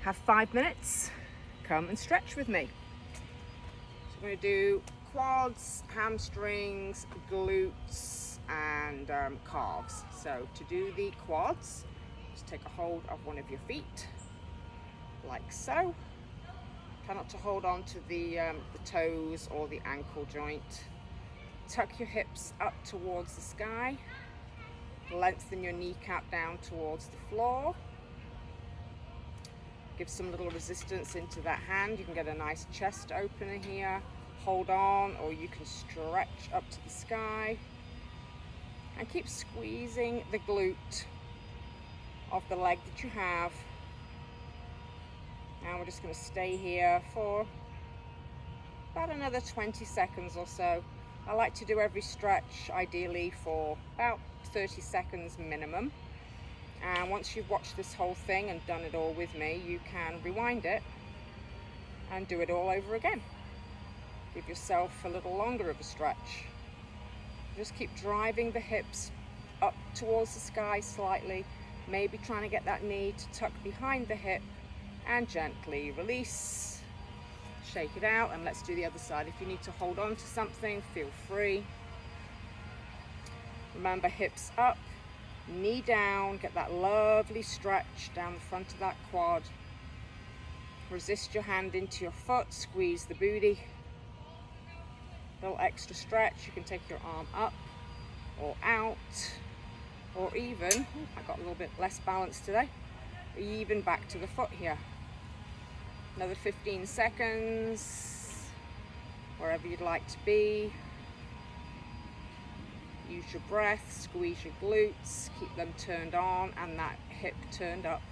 have 5 minutes, come and stretch with me. So I'm going to do quads, hamstrings, glutes, and calves. So to do the quads, just take a hold of one of your feet, like so. Try not to hold on to the toes or the ankle joint. Tuck your hips up towards the sky. Lengthen your kneecap down towards the floor. Give some little resistance into that hand. You can get a nice chest opener here. Hold on, or you can stretch up to the sky. And keep squeezing the glute of the leg that you have. Now we're just going to stay here for about another 20 seconds or so. I like to do every stretch ideally for about 30 seconds minimum. And once you've watched this whole thing and done it all with me, you can rewind it and do it all over again. Give yourself a little longer of a stretch. Just keep driving the hips up towards the sky slightly, maybe trying to get that knee to tuck behind the hip, and gently release. Shake it out, and let's do the other side. If you need to hold on to something, feel free. Remember, hips up, knee down, get that lovely stretch down the front of that quad. Resist your hand into your foot, squeeze the booty. Little extra stretch. You can take your arm up or out, or even, I got a little bit less balance today, even back to the foot here. Another 15 seconds, wherever you'd like to be. Use your breath, squeeze your glutes, keep them turned on and that hip turned up.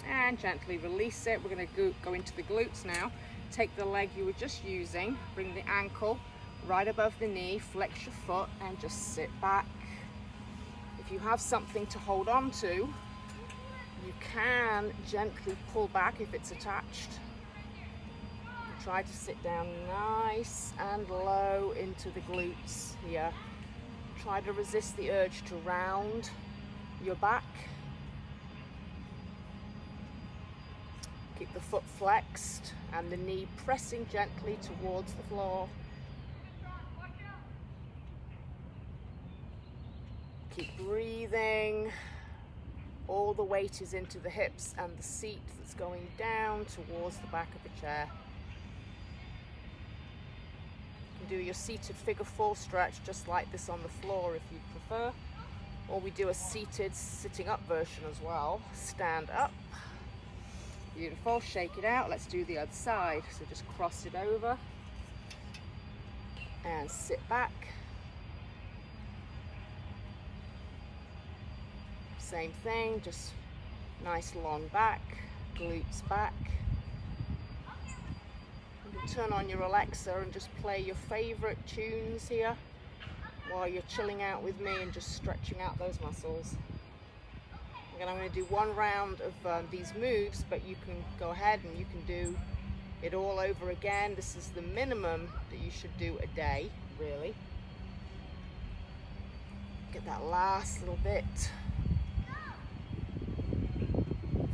And gently release it. We're going to go into the glutes now. Take the leg you were just using, bring the ankle right above the knee, flex your foot and just sit back. If you have something to hold on to, you can gently pull back if it's attached. Try to sit down nice and low into the glutes here. Try to resist the urge to round your back. Keep the foot flexed and the knee pressing gently towards the floor. Keep breathing. All the weight is into the hips and the seat that's going down towards the back of the chair. You can do your seated figure 4 stretch just like this on the floor if you prefer. Or we do a seated sitting up version as well. Stand up. Beautiful. Shake it out. Let's do the other side. So just cross it over and sit back. Same thing, just nice long back, glutes back. You can turn on your Alexa and just play your favorite tunes here while you're chilling out with me and just stretching out those muscles. Again, I'm going to do one round of these moves, but you can go ahead and you can do it all over again. This is the minimum that you should do a day, really. Get that last little bit.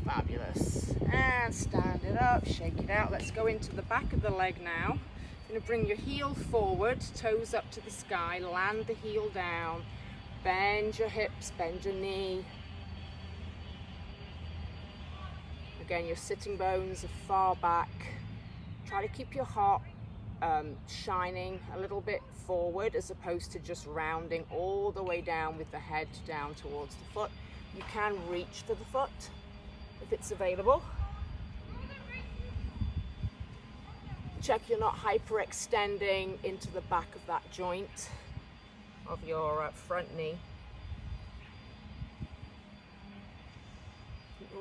Fabulous. And stand it up, shake it out. Let's go into the back of the leg now. You're going to bring your heel forward, toes up to the sky, land the heel down, bend your hips, bend your knee. Again, your sitting bones are far back. Try to keep your heart shining a little bit forward as opposed to just rounding all the way down with the head down towards the foot. You can reach for the foot if it's available. Check you're not hyperextending into the back of that joint of your front knee.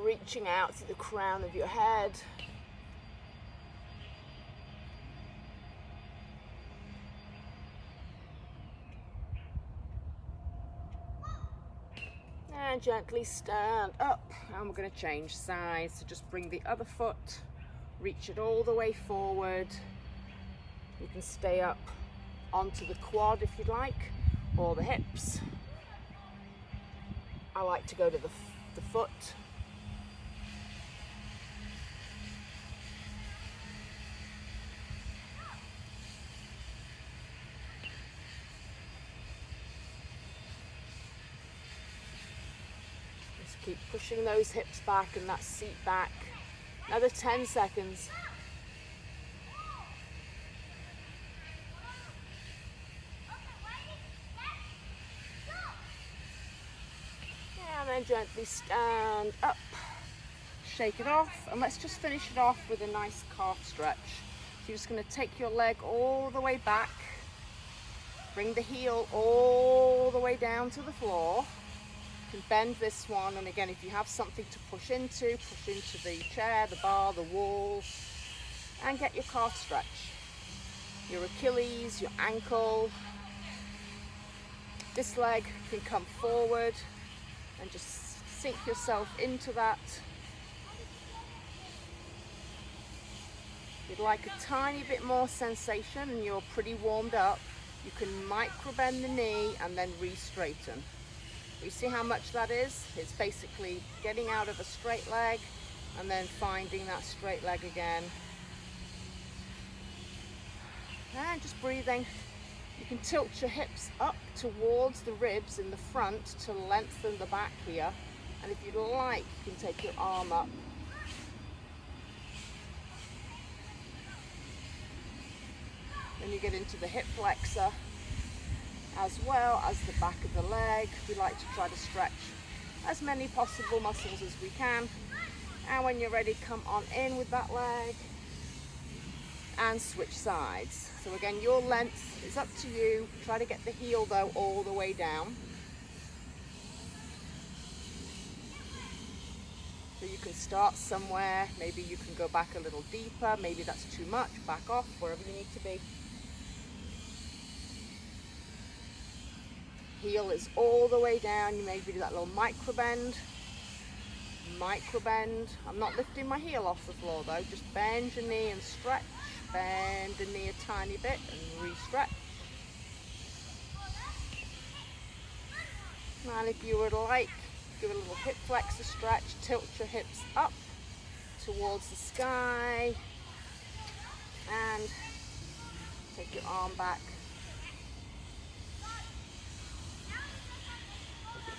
Reaching out to the crown of your head. And gently stand up, and we're going to change sides. So just bring the other foot, reach it all the way forward. You can stay up onto the quad if you'd like, or the hips. I like to go to the foot. Just keep pushing those hips back and that seat back. Another 10 seconds. And then gently stand up, shake it off, and let's just finish it off with a nice calf stretch. So you're just going to take your leg all the way back, bring the heel all the way down to the floor. You can bend this one, and again, if you have something to push into the chair, the bar, the wall, and get your calf stretch. Your Achilles, your ankle. This leg can come forward and just sink yourself into that. If you'd like a tiny bit more sensation and you're pretty warmed up, you can micro bend the knee and then re-straighten. You see how much that is? It's basically getting out of a straight leg and then finding that straight leg again. And just breathing. You can tilt your hips up towards the ribs in the front to lengthen the back here. And if you'd like, you can take your arm up. Then you get into the hip flexor as well as the back of the leg. We like to try to stretch as many possible muscles as we can. And when you're ready, come on in with that leg and switch sides. So again, your length is up to you. Try to get the heel though all the way down. So you can start somewhere. Maybe you can go back a little deeper. Maybe that's too much. Back off wherever you need to be. Heel is all the way down. You maybe do that little micro bend. Micro bend. I'm not lifting my heel off the floor though. Just bend your knee and stretch. Bend the knee a tiny bit and re-stretch. And if you would like, give a little hip flexor stretch. Tilt your hips up towards the sky. And take your arm back.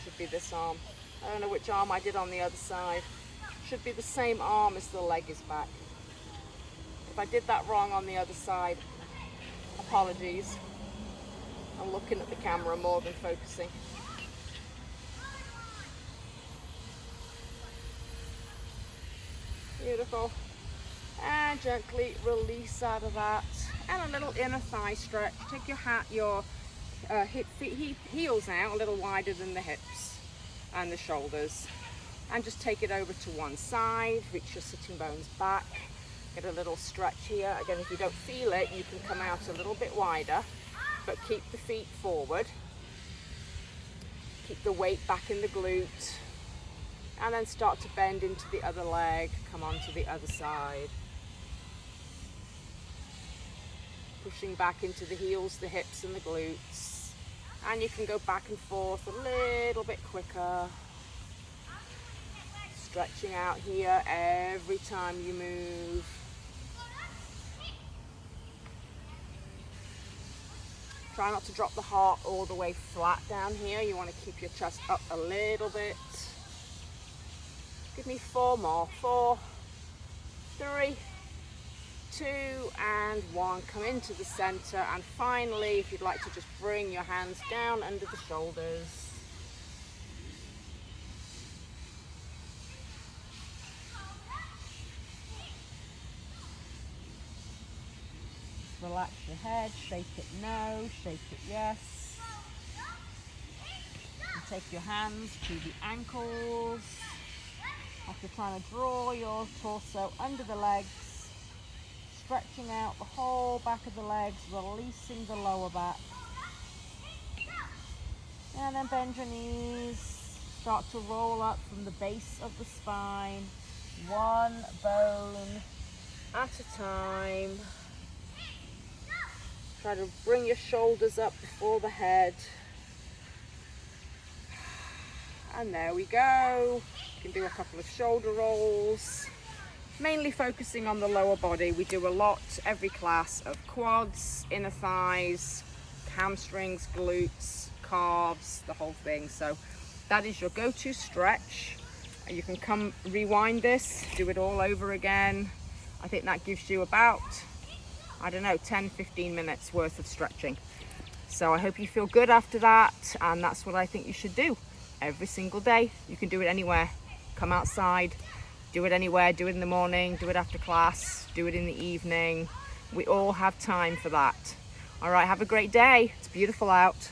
Should be this arm. I don't know which arm I did on the other side. Should be the same arm as the leg is back. If I did that wrong on the other side, apologies. I'm looking at the camera more than focusing. Beautiful. And gently release out of that. And a little inner thigh stretch. Take your heels out a little wider than the hips and the shoulders, and just take it over to one side. Reach your sitting bones back. Get a little stretch here. Again, if you don't feel it, you can come out a little bit wider, but keep the feet forward. Keep the weight back in the glute, and then start to bend into the other leg. Come on to the other side. Pushing back into the heels, the hips and the glutes. And you can go back and forth a little bit quicker. Stretching out here every time you move. Try not to drop the heart all the way flat down here. You want to keep your chest up a little bit. Give me 4 more. 4, 3, 2 and 1. Come into the center, and finally, if you'd like to just bring your hands down under the shoulders. Relax your head, shake it no, shake it yes. And take your hands to the ankles. After trying to draw your torso under the legs, stretching out the whole back of the legs, releasing the lower back. And then bend your knees, start to roll up from the base of the spine, one bone at a time. Try to bring your shoulders up before the head. And there we go. You can do a couple of shoulder rolls, mainly focusing on the lower body. We do a lot every class of quads, inner thighs, hamstrings, glutes, calves, the whole thing. So that is your go-to stretch. And you can come rewind this, do it all over again. I think that gives you about, I don't know, 10-15 minutes worth of stretching. So I hope you feel good after that, and that's what I think you should do every single day. You can do it anywhere. Come outside, do it anywhere, do it in the morning, do it after class, do it in the evening. We all have time for that. All right, have a great day. It's beautiful out.